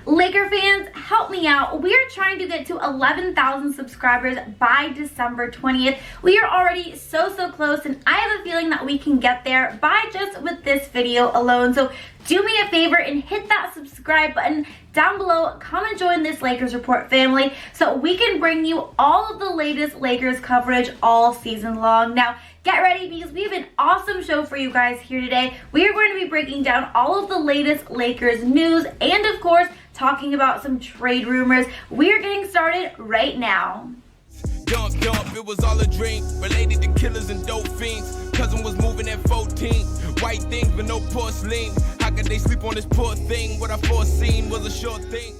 Laker fans, help me out. We are trying to get to 11,000 subscribers by December 20th. We are already so close, and I have a feeling that we can get there by just with this video alone. So do me a favor and hit that subscribe button down below. Come and join this Lakers Report family so we can bring you all of the latest Lakers coverage all season long. Now, get ready because we have an awesome show for you guys here today. We are going to be breaking down all of the latest Lakers news and, of course, talking about some trade rumors. We are getting started right now. Dump, it was all a dream. Related to killers and dope fiends. Cousin was moving at 14. White things but no porcelain. How could they sleep on this poor thing? What I foreseen was a sure thing.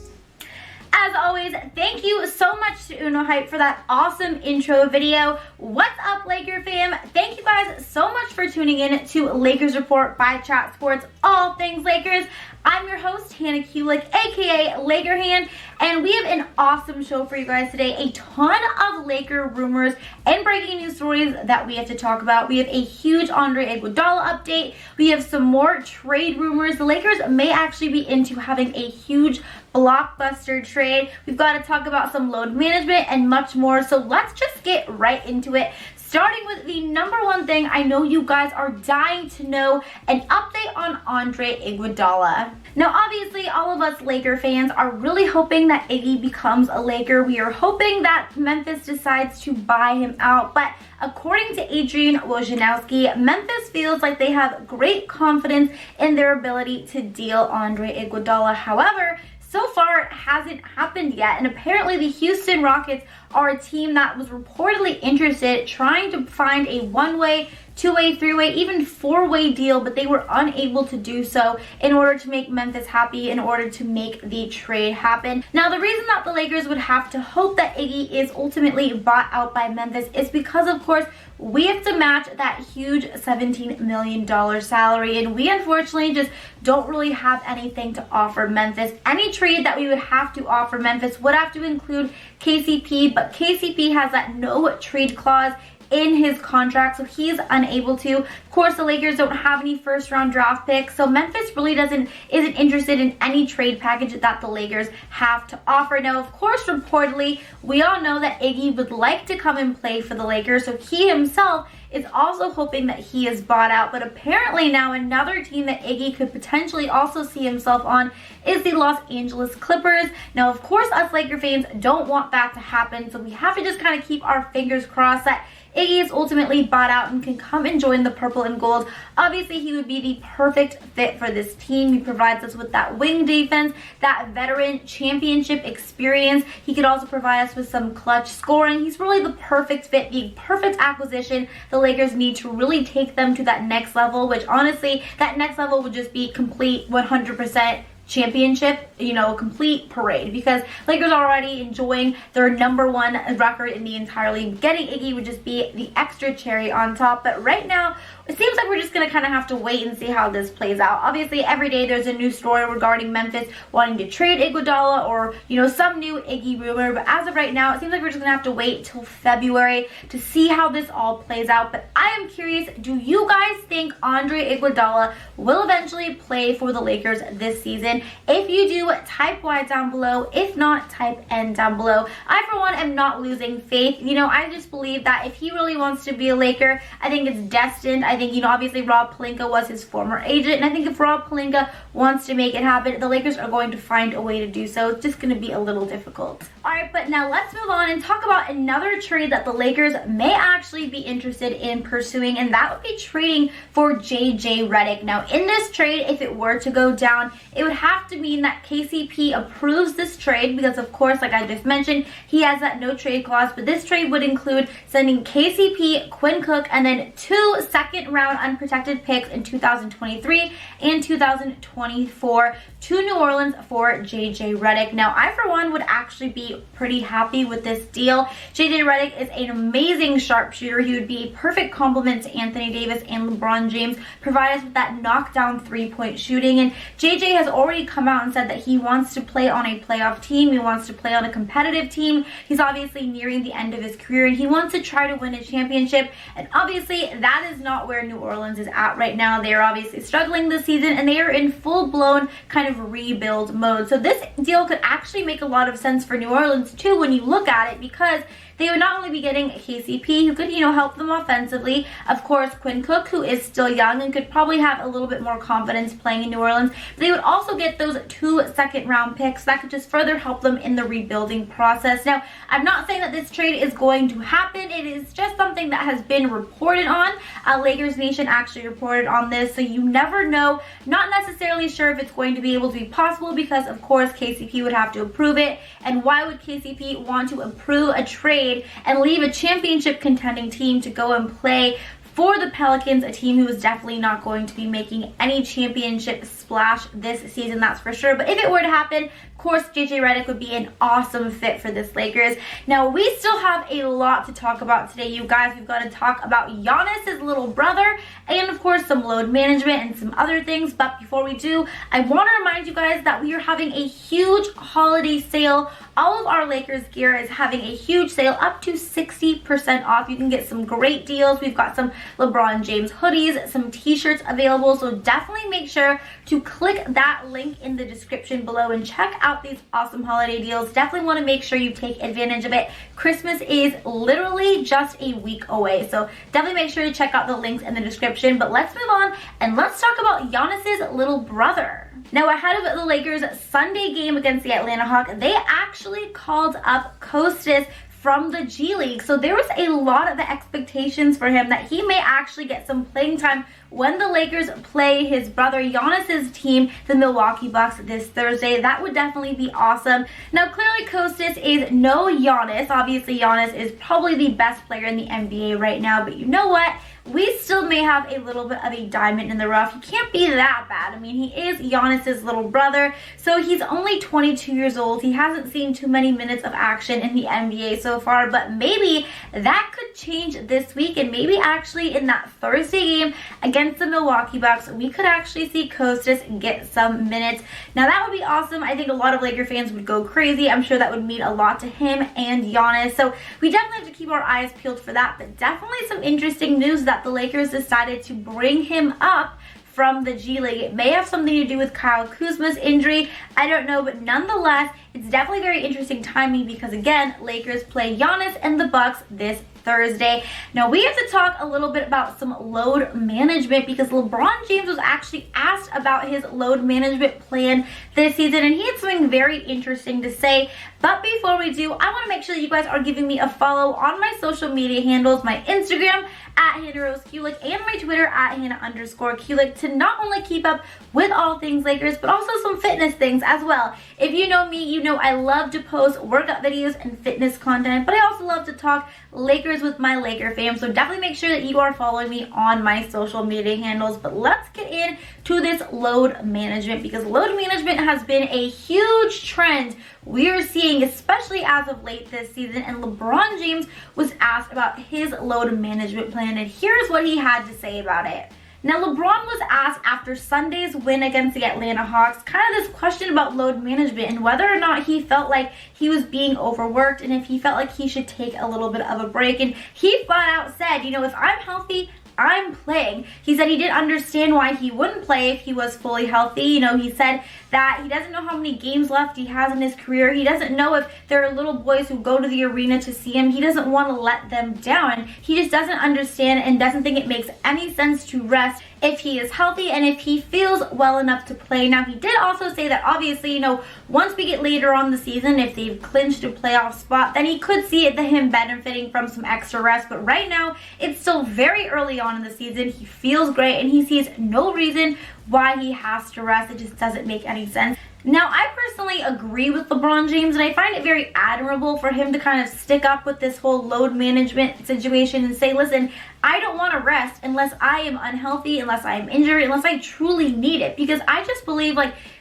As always, thank you so much to Uno Hype for that awesome intro video. What's up, Laker fam? Thank you guys so much for tuning in to Lakers Report by Chat Sports, all things Lakers. I'm your host, Hannah Kulik, aka Laker Hand, and we have an awesome show for you guys today. A ton of Laker rumors and breaking news stories that we have to talk about. We have a huge Andre Iguodala update. We have some more trade rumors. The Lakers may actually be into having a huge blockbuster trade. We've got to talk about some load management and much more. So let's just get right into it. Starting with the number one thing I know you guys are dying to know, an update on Andre Iguodala. Now, obviously, all of us Laker fans are really hoping that Iggy becomes a Laker. We are hoping that Memphis decides to buy him out, but according to Adrian Wojnarowski, Memphis feels like they have great confidence in their ability to deal Andre Iguodala. However, so far, it hasn't happened yet, and apparently the Houston Rockets are a team that was reportedly interested, trying to find a one-way, two-way, three-way, even four-way deal, but they were unable to do so in order to make Memphis happy, in order to make the trade happen. Now, the reason that the Lakers would have to hope that Iggy is ultimately bought out by Memphis is because, of course, we have to match that huge $17 million salary, and we unfortunately just don't really have anything to offer Memphis. Any trade that we would have to offer Memphis would have to include KCP, but KCP has that no trade clause in his contract, so he's unable to. Of course, the Lakers don't have any first-round draft picks, so Memphis really isn't interested in any trade package that the Lakers have to offer. Now, of course, reportedly, we all know that Iggy would like to come and play for the Lakers, so he himself is also hoping that he is bought out. But apparently now another team that Iggy could potentially also see himself on is the Los Angeles Clippers. Now, of course, us Laker fans don't want that to happen, so we have to just kind of keep our fingers crossed that Iggy is ultimately bought out and can come and join the purple and gold. Obviously, he would be the perfect fit for this team. He provides us with that wing defense, that veteran championship experience. He could also provide us with some clutch scoring. He's really the perfect fit, the perfect acquisition the Lakers need to really take them to that next level, which honestly, that next level would just be complete 100% championship, complete parade, because Lakers are already enjoying their #1 record in the entire league. Getting Iggy would just be the extra cherry on top. But right now, it seems like we're just going to kind of have to wait and see how this plays out. Obviously, every day there's a new story regarding Memphis wanting to trade Iguodala or, some new Iggy rumor. But as of right now, it seems like we're just going to have to wait till February to see how this all plays out. But I am curious, do you guys think Andre Iguodala will eventually play for the Lakers this season? If you do, type Y down below. If not, type N down below. I, for one, am not losing faith. I just believe that if he really wants to be a Laker, I think it's destined. I think, obviously Rob Pelinka was his former agent, and I think if Rob Pelinka wants to make it happen, the Lakers are going to find a way to do so. It's just going to be a little difficult. Alright, but now let's move on and talk about another trade that the Lakers may actually be interested in pursuing, and that would be trading for JJ Redick. Now, in this trade, if it were to go down, it would have to mean that KCP approves this trade because, of course, like I just mentioned, he has that no trade clause, but this trade would include sending KCP, Quinn Cook, and then 2 second-round unprotected picks in 2023 and 2024 to New Orleans for JJ Redick. Now, I, for one, would actually be pretty happy with this deal. JJ Redick is an amazing sharpshooter. He would be a perfect complement to Anthony Davis and LeBron James, provide us with that knockdown three-point shooting, and JJ has already already come out and said that he wants to play on a playoff team. He wants to play on a competitive team. He's obviously nearing the end of his career and he wants to try to win a championship. And obviously that is not where New Orleans is at right now. They are obviously struggling this season and they are in full-blown kind of rebuild mode. So this deal could actually make a lot of sense for New Orleans too when you look at it, because they would not only be getting KCP, who could, help them offensively. Of course, Quinn Cook, who is still young and could probably have a little bit more confidence playing in New Orleans. But they would also get those 2 second-round picks that could just further help them in the rebuilding process. Now, I'm not saying that this trade is going to happen. It is just something that has been reported on. Lakers Nation actually reported on this, so you never know. Not necessarily sure if it's going to be able to be possible because, of course, KCP would have to approve it. And why would KCP want to approve a trade and leave a championship contending team to go and play for the Pelicans, a team who is definitely not going to be making any championship splash this season, that's for sure. But if it were to happen, of course, JJ Redick would be an awesome fit for this Lakers. Now, we still have a lot to talk about today, you guys. We've got to talk about Giannis' little brother and, of course, some load management and some other things. But before we do, I want to remind you guys that we are having a huge holiday sale. All of our Lakers gear is having a huge sale, up to 60% off. You can get some great deals. We've got some LeBron James hoodies, some t-shirts available. So definitely make sure to click that link in the description below and check out these awesome holiday deals. Definitely want to make sure you take advantage of it. Christmas is literally just a week away. So definitely make sure to check out the links in the description. But let's move on and let's talk about Giannis' little brother. Now, ahead of the Lakers' Sunday game against the Atlanta Hawks, they actually called up Kostas from the G League. So there was a lot of expectations for him that he may actually get some playing time when the Lakers play his brother Giannis' team, the Milwaukee Bucks, this Thursday. That would definitely be awesome. Now, clearly Kostas is no Giannis. Obviously, Giannis is probably the best player in the NBA right now, but you know what? We still may have a little bit of a diamond in the rough. He can't be that bad. I mean, he is Giannis' little brother, so he's only 22 years old. He hasn't seen too many minutes of action in the NBA so far, but maybe that could change this week, and maybe actually in that Thursday game against the Milwaukee Bucks, we could actually see Kostas get some minutes. Now, that would be awesome. I think a lot of Laker fans would go crazy. I'm sure that would mean a lot to him and Giannis, so we definitely have to keep our eyes peeled for that, but definitely some interesting news that the Lakers decided to bring him up from the G League. It may have something to do with Kyle Kuzma's injury. I don't know, but nonetheless, it's definitely very interesting timing because, again, Lakers play Giannis and the Bucks this Thursday. Now, we have to talk a little bit about some load management because LeBron James was actually asked about his load management plan this season, and he had something very interesting to say. But before we do, I want to make sure that you guys are giving me a follow on my social media handles, my Instagram @HannahRoseKulik and my Twitter @Hannah_Kulik, to not only keep up with all things Lakers, but also some fitness things as well. If you know me, you know I love to post workout videos and fitness content, but I also love to talk Lakers with my Laker fam, so definitely make sure that you are following me on my social media handles. But let's get into this load management, because load management has been a huge trend we are seeing, especially as of late this season, and LeBron James was asked about his load management plan, and here's what he had to say about it. Now, LeBron was asked after Sunday's win against the Atlanta Hawks kind of this question about load management and whether or not he felt like he was being overworked and if he felt like he should take a little bit of a break. And he flat out said, if I'm healthy, I'm playing. He said he didn't understand why he wouldn't play if he was fully healthy. He said that he doesn't know how many games left he has in his career. He doesn't know if there are little boys who go to the arena to see him. He doesn't want to let them down. He just doesn't understand and doesn't think it makes any sense to rest if he is healthy and if he feels well enough to play. Now, he did also say that obviously, once we get later on the season, if they've clinched a playoff spot, then he could see him benefiting from some extra rest. But right now, it's still very early on in the season. He feels great and he sees no reason why he has to rest. It just doesn't make any sense. Now, I personally agree with LeBron James, and I find it very admirable for him to kind of stick up with this whole load management situation and say, listen, I don't want to rest unless I am unhealthy, unless I am injured, unless I truly need it. Because I just believe,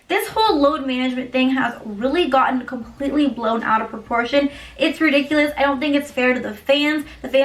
this whole load management thing has really gotten completely blown out of proportion. It's ridiculous. I don't think it's fair to the fans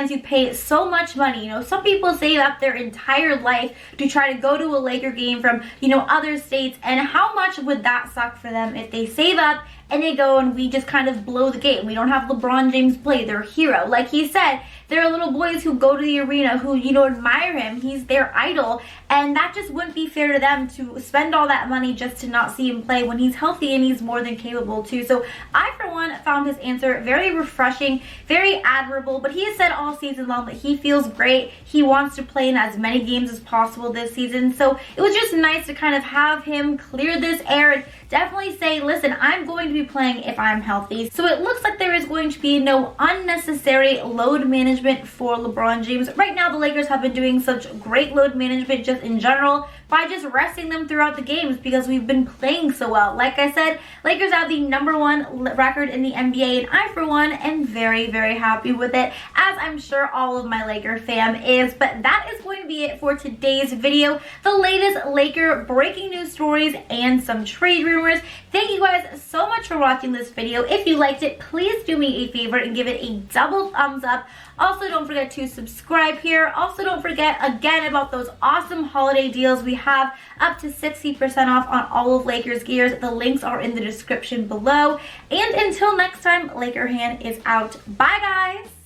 who pay so much money. You know, some people save up their entire life to try to go to a Laker game from, you know, other states, and how much would that suck for them if they save up and they go and we just kind of blow the game. We don't have LeBron James play, their hero. Like he said, there are little boys who go to the arena who, you know, admire him. He's their idol, and that just wouldn't be fair to them to spend all that money just to not see him play when he's healthy and he's more than capable too. So I, for one, found his answer very refreshing, very admirable, but he has said all season long that he feels great. He wants to play in as many games as possible this season, so it was just nice to kind of have him clear this air and definitely say, listen, I'm going to be playing if I'm healthy. So it looks like there is going to be no unnecessary load management for LeBron James. Right now, the Lakers have been doing such great load management just in general by just resting them throughout the games because we've been playing so well. Like I said, Lakers have the #1 record in the NBA, and I, for one, am very, very happy with it, as I'm sure all of my Laker fam is. But that is going to be it for today's video. The latest Laker breaking news stories and some trade rumors. Thank you guys so much for watching this video. If you liked it, please do me a favor and give it a double thumbs up. Also, don't forget to subscribe here. Also, don't forget again about those awesome holiday deals. We have up to 60% off on all of Lakers gears. The links are in the description below. And until next time, Laker Hand is out. Bye, guys.